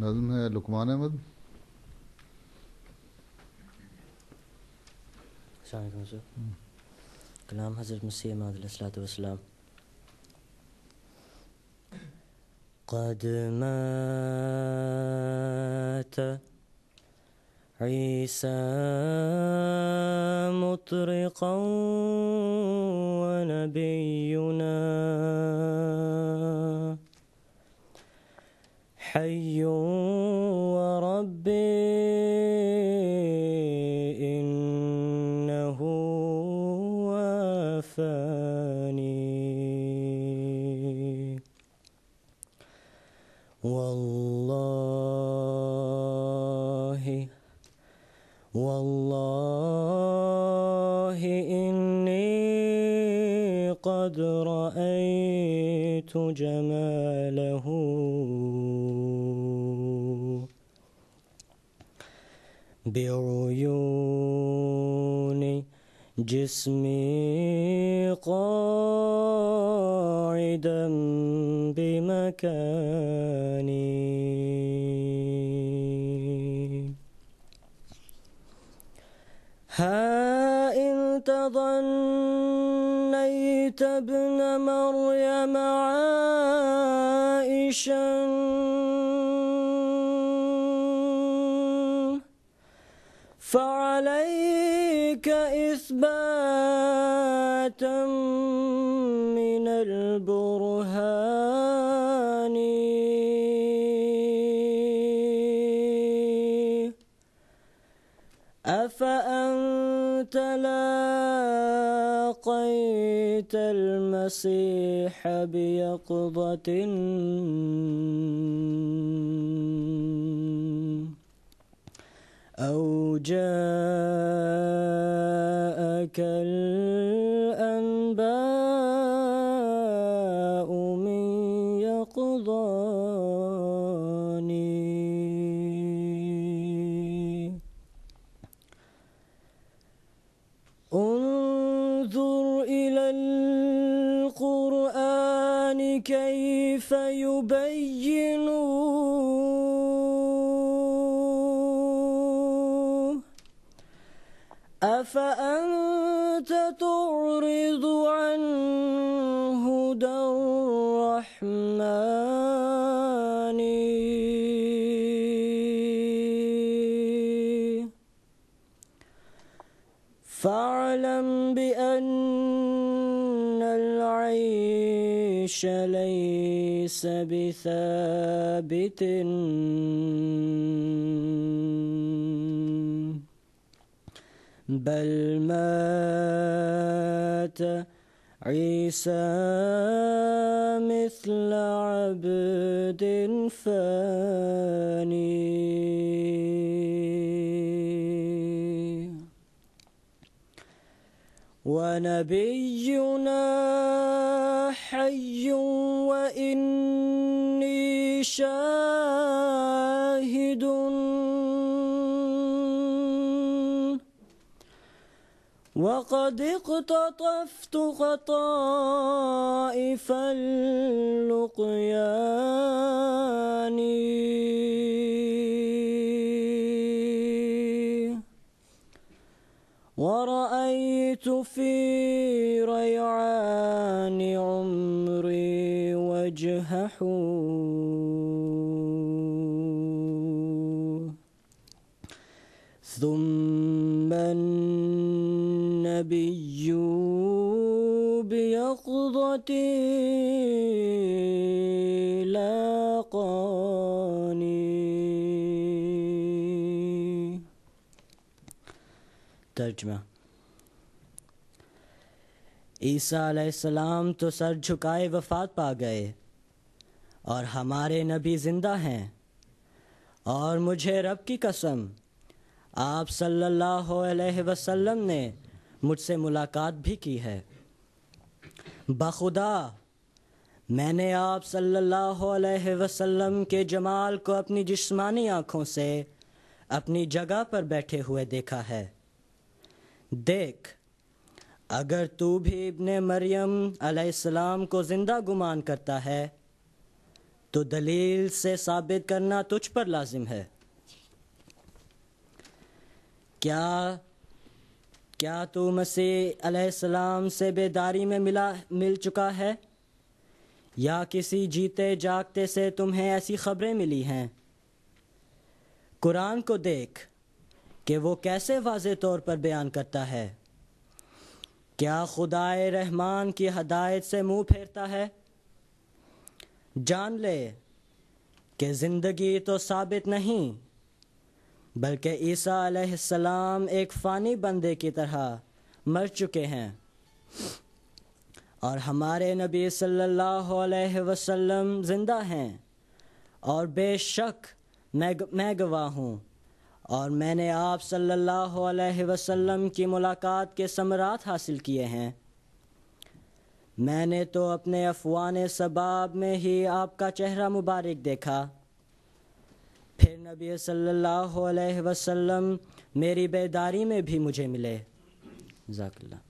نظم ہے لقمان احمد. السلام علیکم سر. کلام حضرت مسیح موعود علیہ الصلوۃ والسلام. قد مات عیسی مطرقا ونبینا حی وربی انه وافانی والله إني قد رأيت جماله بعيون جسمي قاعدا بمكاني ها إن تظنيت ابن مريم عائشا فعليك إثباتا من البرهان أفأنت لاقيت المسيح بيقظة أو جاءك الأنباء من يقظان انظر إلى القرآن كيف يبين أفأنت تعرض عن هدى الرحمن فاعلم بأن العيش ليس بثابت بل مات عيسى مثل عبد فاني ونبينا حي وإني شاهد وقد اقتطفت خطائف اللقيان ورأيت في ريعان عمري وجهه ثم النبي بيقظتي لاقاني. ترجمہ. عیسیٰ علیہ السلام تو سر جھکائے وفات پا گئے اور ہمارے نبی زندہ ہیں، اور مجھے رب کی قسم آپ صلی اللہ علیہ وسلم نے مجھ سے ملاقات بھی کی ہے. بخدا میں نے آپ صلی اللہ علیہ وسلم کے جمال کو اپنی جسمانی آنکھوں سے اپنی جگہ پر بیٹھے ہوئے دیکھا ہے. دیکھ، اگر تو بھی ابن مریم علیہ السلام کو زندہ گمان کرتا ہے تو دلیل سے ثابت کرنا تجھ پر لازم ہے۔ کیا تو مسیح علیہ السلام سے بیداری میں مل چکا ہے، یا کسی جیتے جاگتے سے تمہیں ایسی خبریں ملی ہیں؟ قرآن کو دیکھ کہ وہ کیسے واضح طور پر بیان کرتا ہے۔ کیا خدائے رحمان کی ہدایت سے منہ پھیرتا ہے؟ جان لے کہ زندگی تو ثابت نہیں، بلکہ عیسیٰ علیہ السلام ایک فانی بندے کی طرح مر چکے ہیں، اور ہمارے نبی صلی اللہ علیہ وسلم زندہ ہیں، اور بے شک میں گواہ ہوں، اور میں نے آپ صلی اللہ علیہ وسلم کی ملاقات کے ثمرات حاصل کیے ہیں۔ میں نے تو اپنے افوان سباب میں ہی آپ کا چہرہ مبارک دیکھا، پھر نبی صلی اللہ علیہ وسلم میری بیداری میں بھی مجھے ملے۔ جزاک اللہ۔